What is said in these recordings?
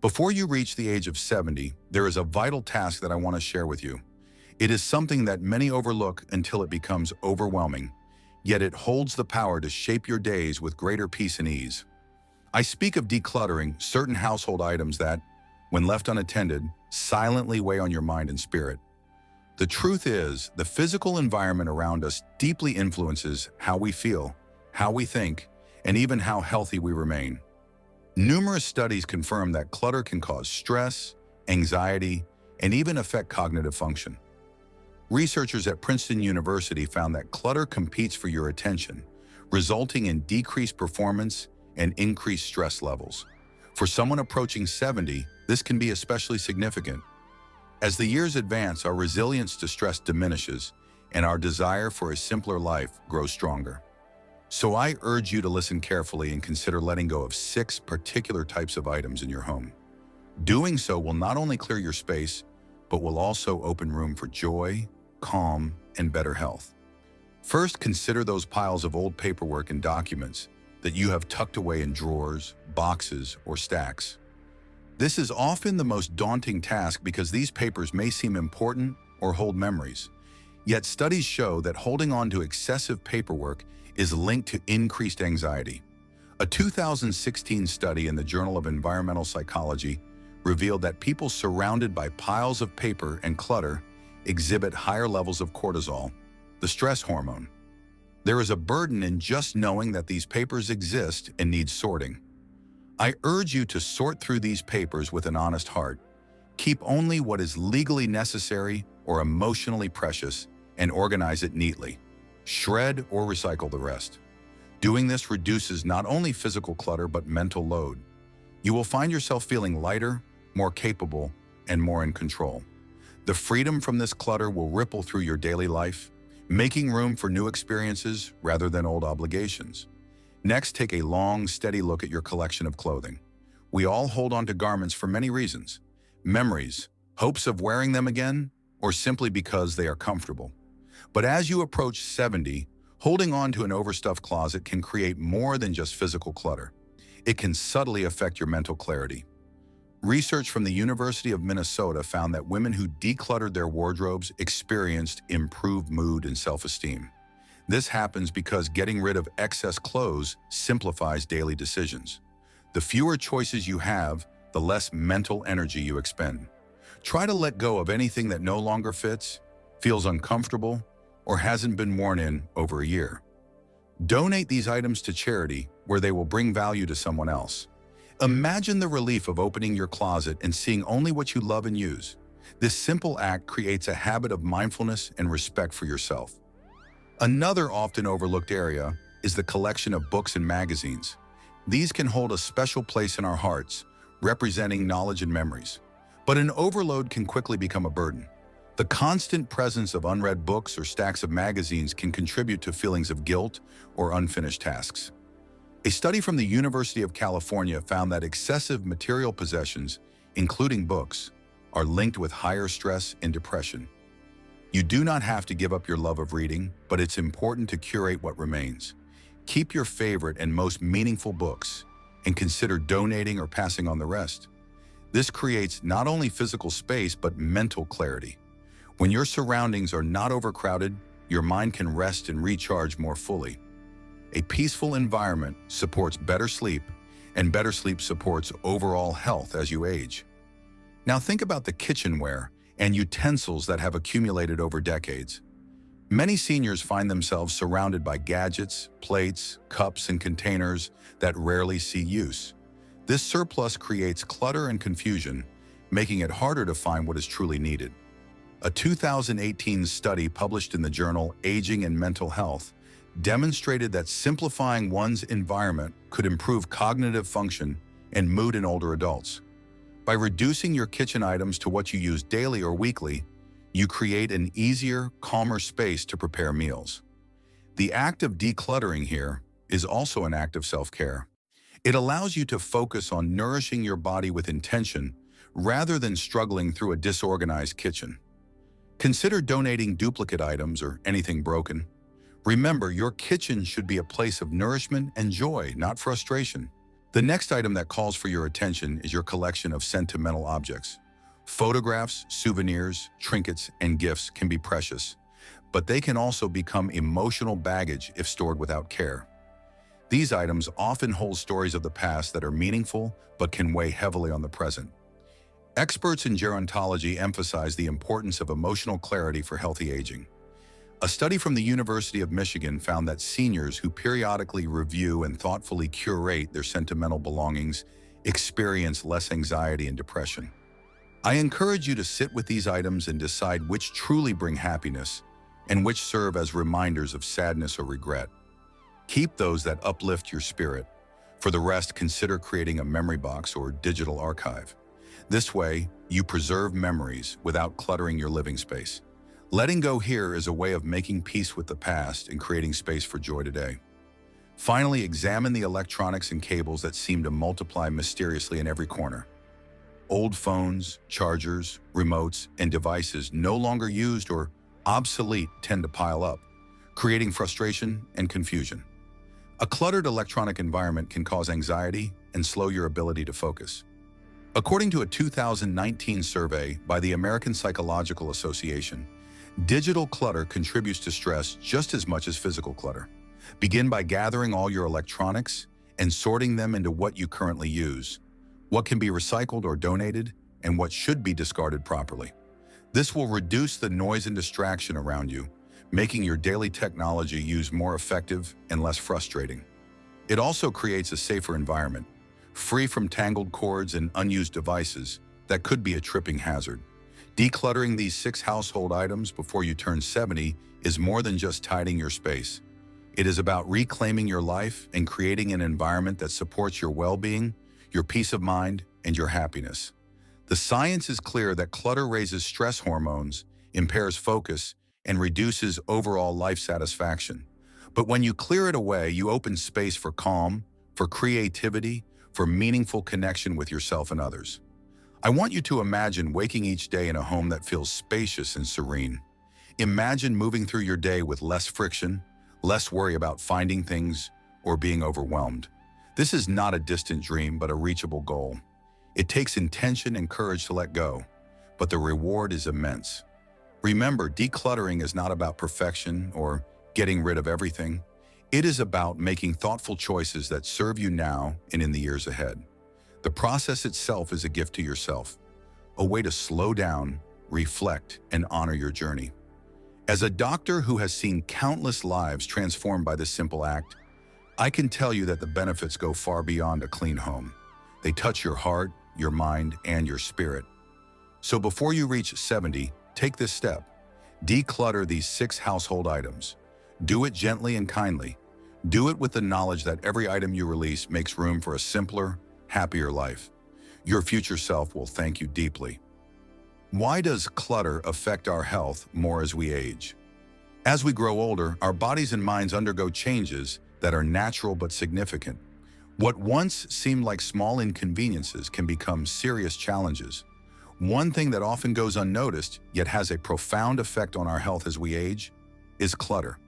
Before you reach the age of 70, there is a vital task that I want to share with you. It is something that many overlook until it becomes overwhelming, yet it holds the power to shape your days with greater peace and ease. I speak of decluttering certain household items that, when left unattended, silently weigh on your mind and spirit. The truth is, the physical environment around us deeply influences how we feel, how we think, and even how healthy we remain. Numerous studies confirm that clutter can cause stress, anxiety, and even affect cognitive function. Researchers at Princeton University found that clutter competes for your attention, resulting in decreased performance and increased stress levels. For someone approaching 70, this can be especially significant. As the years advance, our resilience to stress diminishes, and our desire for a simpler life grows stronger. So I urge you to listen carefully and consider letting go of 6 particular types of items in your home. Doing so will not only clear your space, but will also open room for joy, calm, and better health. First, consider those piles of old paperwork and documents that you have tucked away in drawers, boxes, or stacks. This is often the most daunting task because these papers may seem important or hold memories. Yet studies show that holding on to excessive paperwork is linked to increased anxiety. A 2016 study in the Journal of Environmental Psychology revealed that people surrounded by piles of paper and clutter exhibit higher levels of cortisol, the stress hormone. There is a burden in just knowing that these papers exist and need sorting. I urge you to sort through these papers with an honest heart. Keep only what is legally necessary or emotionally precious and organize it neatly. Shred or recycle the rest. Doing this reduces not only physical clutter but mental load. You will find yourself feeling lighter, more capable, and more in control. The freedom from this clutter will ripple through your daily life, making room for new experiences rather than old obligations. Next, take a long, steady look at your collection of clothing. We all hold on to garments for many reasons: memories, hopes of wearing them again, or simply because they are comfortable. But as you approach 70, holding on to an overstuffed closet can create more than just physical clutter. It can subtly affect your mental clarity. Research from the University of Minnesota found that women who decluttered their wardrobes experienced improved mood and self-esteem. This happens because getting rid of excess clothes simplifies daily decisions. The fewer choices you have, the less mental energy you expend. Try to let go of anything that no longer fits, feels uncomfortable, or hasn't been worn in over a year. Donate these items to charity where they will bring value to someone else. Imagine the relief of opening your closet and seeing only what you love and use. This simple act creates a habit of mindfulness and respect for yourself. Another often overlooked area is the collection of books and magazines. These can hold a special place in our hearts, representing knowledge and memories. But an overload can quickly become a burden. The constant presence of unread books or stacks of magazines can contribute to feelings of guilt or unfinished tasks. A study from the University of California found that excessive material possessions, including books, are linked with higher stress and depression. You do not have to give up your love of reading, but it's important to curate what remains. Keep your favorite and most meaningful books, and consider donating or passing on the rest. This creates not only physical space, but mental clarity. When your surroundings are not overcrowded, your mind can rest and recharge more fully. A peaceful environment supports better sleep, and better sleep supports overall health as you age. Now think about the kitchenware and utensils that have accumulated over decades. Many seniors find themselves surrounded by gadgets, plates, cups, and containers that rarely see use. This surplus creates clutter and confusion, making it harder to find what is truly needed. A 2018 study published in the journal Aging and Mental Health demonstrated that simplifying one's environment could improve cognitive function and mood in older adults. By reducing your kitchen items to what you use daily or weekly, you create an easier, calmer space to prepare meals. The act of decluttering here is also an act of self-care. It allows you to focus on nourishing your body with intention rather than struggling through a disorganized kitchen. Consider donating duplicate items or anything broken. Remember, your kitchen should be a place of nourishment and joy, not frustration. The next item that calls for your attention is your collection of sentimental objects. Photographs, souvenirs, trinkets, and gifts can be precious, but they can also become emotional baggage if stored without care. These items often hold stories of the past that are meaningful but can weigh heavily on the present. Experts in gerontology emphasize the importance of emotional clarity for healthy aging. A study from the University of Michigan found that seniors who periodically review and thoughtfully curate their sentimental belongings experience less anxiety and depression. I encourage you to sit with these items and decide which truly bring happiness and which serve as reminders of sadness or regret. Keep those that uplift your spirit. For the rest, consider creating a memory box or digital archive. This way, you preserve memories without cluttering your living space. Letting go here is a way of making peace with the past and creating space for joy today. Finally, examine the electronics and cables that seem to multiply mysteriously in every corner. Old phones, chargers, remotes, and devices no longer used or obsolete tend to pile up, creating frustration and confusion. A cluttered electronic environment can cause anxiety and slow your ability to focus. According to a 2019 survey by the American Psychological Association, digital clutter contributes to stress just as much as physical clutter. Begin by gathering all your electronics and sorting them into what you currently use, what can be recycled or donated, and what should be discarded properly. This will reduce the noise and distraction around you, making your daily technology use more effective and less frustrating. It also creates a safer environment, free from tangled cords and unused devices that could be a tripping hazard. Decluttering these 6 household items before you turn 70 is more than just tidying your space. It is about reclaiming your life and creating an environment that supports your well-being, your peace of mind, and your happiness. The science is clear that clutter raises stress hormones, impairs focus, and reduces overall life satisfaction. But when you clear it away, you open space for calm, for creativity, for meaningful connection with yourself and others. I want you to imagine waking each day in a home that feels spacious and serene. Imagine moving through your day with less friction, less worry about finding things or being overwhelmed. This is not a distant dream, but a reachable goal. It takes intention and courage to let go, but the reward is immense. Remember, decluttering is not about perfection or getting rid of everything. It is about making thoughtful choices that serve you now and in the years ahead. The process itself is a gift to yourself, a way to slow down, reflect, and honor your journey. As a doctor who has seen countless lives transformed by this simple act, I can tell you that the benefits go far beyond a clean home. They touch your heart, your mind, and your spirit. So before you reach 70, take this step. Declutter these 6 household items. Do it gently and kindly. Do it with the knowledge that every item you release makes room for a simpler, happier life. Your future self will thank you deeply. Why does clutter affect our health more as we age? As we grow older, our bodies and minds undergo changes that are natural but significant. What once seemed like small inconveniences can become serious challenges. One thing that often goes unnoticed, yet has a profound effect on our health as we age, is clutter.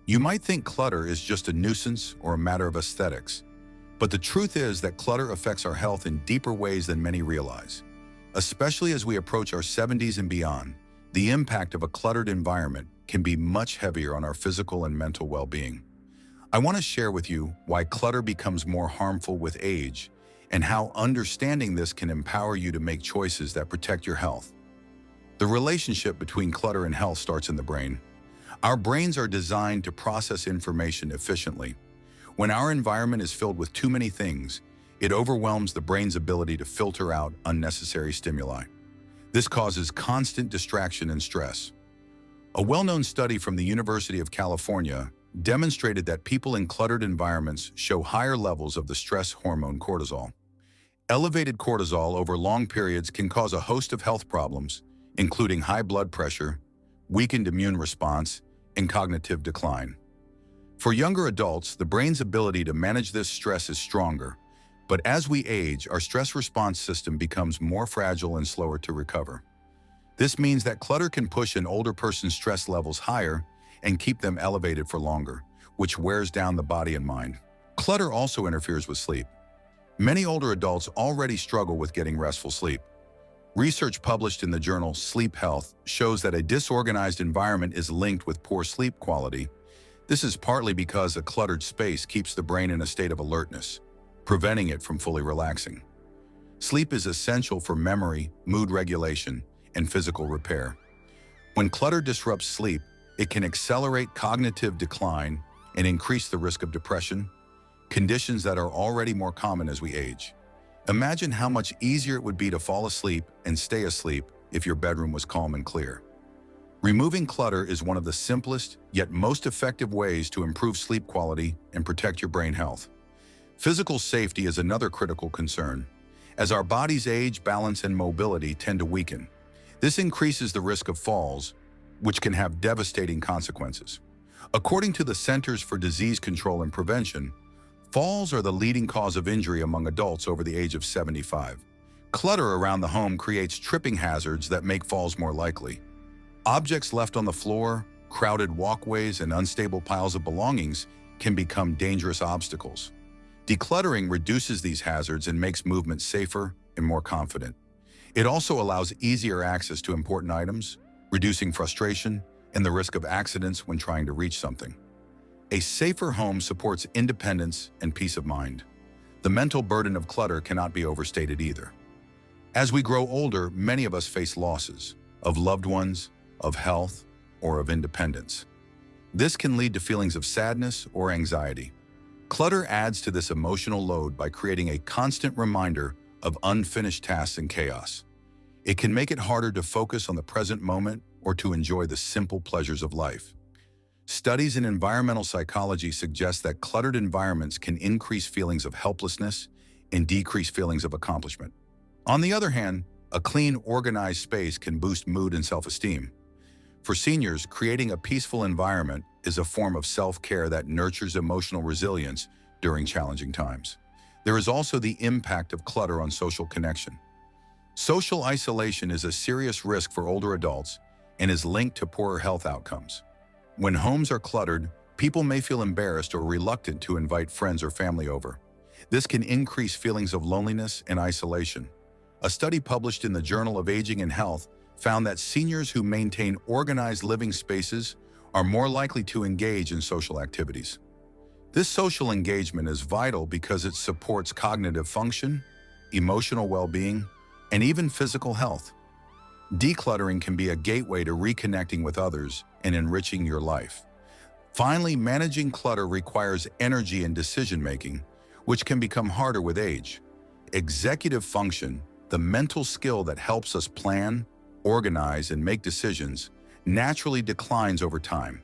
You might think clutter is just a nuisance or a matter of aesthetics, but the truth is that clutter affects our health in deeper ways than many realize. Especially as we approach our 70s and beyond, the impact of a cluttered environment can be much heavier on our physical and mental well-being. I want to share with you why clutter becomes more harmful with age and how understanding this can empower you to make choices that protect your health. The relationship between clutter and health starts in the brain. Our brains are designed to process information efficiently. When our environment is filled with too many things, it overwhelms the brain's ability to filter out unnecessary stimuli. This causes constant distraction and stress. A well-known study from the University of California demonstrated that people in cluttered environments show higher levels of the stress hormone cortisol. Elevated cortisol over long periods can cause a host of health problems, including high blood pressure, weakened immune response, and cognitive decline. For younger adults, the brain's ability to manage this stress is stronger, but as we age, our stress response system becomes more fragile and slower to recover. This means that clutter can push an older person's stress levels higher and keep them elevated for longer, which wears down the body and mind. Clutter also interferes with sleep. Many older adults already struggle with getting restful sleep. Research published in the journal Sleep Health shows that a disorganized environment is linked with poor sleep quality. This is partly because a cluttered space keeps the brain in a state of alertness, preventing it from fully relaxing. Sleep is essential for memory, mood regulation, and physical repair. When clutter disrupts sleep, it can accelerate cognitive decline and increase the risk of depression, conditions that are already more common as we age. Imagine how much easier it would be to fall asleep and stay asleep if your bedroom was calm and clear. Removing clutter is one of the simplest yet most effective ways to improve sleep quality and protect your brain health. Physical safety is another critical concern. As our bodies age, balance and mobility tend to weaken. This increases the risk of falls, which can have devastating consequences. According to the Centers for Disease Control and Prevention, falls are the leading cause of injury among adults over the age of 75. Clutter around the home creates tripping hazards that make falls more likely. Objects left on the floor, crowded walkways, and unstable piles of belongings can become dangerous obstacles. Decluttering reduces these hazards and makes movement safer and more confident. It also allows easier access to important items, reducing frustration and the risk of accidents when trying to reach something. A safer home supports independence and peace of mind. The mental burden of clutter cannot be overstated either. As we grow older, many of us face losses of loved ones, of health, or of independence. This can lead to feelings of sadness or anxiety. Clutter adds to this emotional load by creating a constant reminder of unfinished tasks and chaos. It can make it harder to focus on the present moment or to enjoy the simple pleasures of life. Studies in environmental psychology suggest that cluttered environments can increase feelings of helplessness and decrease feelings of accomplishment. On the other hand, a clean, organized space can boost mood and self-esteem. For seniors, creating a peaceful environment is a form of self-care that nurtures emotional resilience during challenging times. There is also the impact of clutter on social connection. Social isolation is a serious risk for older adults and is linked to poorer health outcomes. When homes are cluttered, people may feel embarrassed or reluctant to invite friends or family over. This can increase feelings of loneliness and isolation. A study published in the Journal of Aging and Health found that seniors who maintain organized living spaces are more likely to engage in social activities. This social engagement is vital because it supports cognitive function, emotional well-being, and even physical health. Decluttering can be a gateway to reconnecting with others and enriching your life. Finally, managing clutter requires energy and decision-making, which can become harder with age. Executive function, the mental skill that helps us plan, organize, and make decisions, naturally declines over time.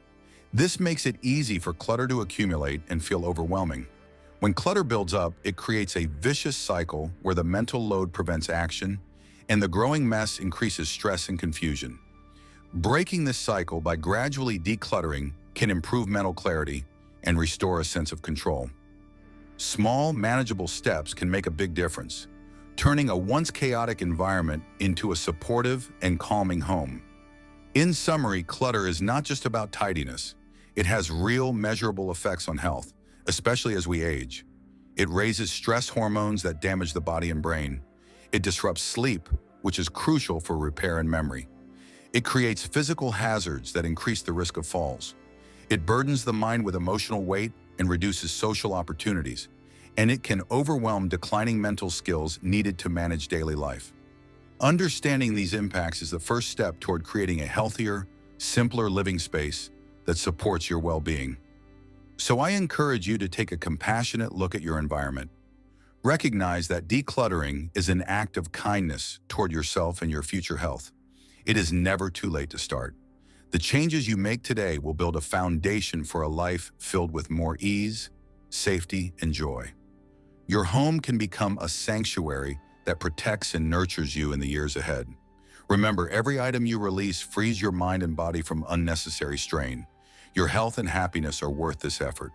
This makes it easy for clutter to accumulate and feel overwhelming. When clutter builds up, it creates a vicious cycle where the mental load prevents action, and the growing mess increases stress and confusion. Breaking this cycle by gradually decluttering can improve mental clarity and restore a sense of control. Small, manageable steps can make a big difference, turning a once chaotic environment into a supportive and calming home. In summary, clutter is not just about tidiness. It has real, measurable effects on health, especially as we age. It raises stress hormones that damage the body and brain. It disrupts sleep, which is crucial for repair and memory. It creates physical hazards that increase the risk of falls. It burdens the mind with emotional weight and reduces social opportunities. And it can overwhelm declining mental skills needed to manage daily life. Understanding these impacts is the first step toward creating a healthier, simpler living space that supports your well-being. So I encourage you to take a compassionate look at your environment. Recognize that decluttering is an act of kindness toward yourself and your future health. It is never too late to start. The changes you make today will build a foundation for a life filled with more ease, safety, and joy. Your home can become a sanctuary that protects and nurtures you in the years ahead. Remember, every item you release frees your mind and body from unnecessary strain. Your health and happiness are worth this effort.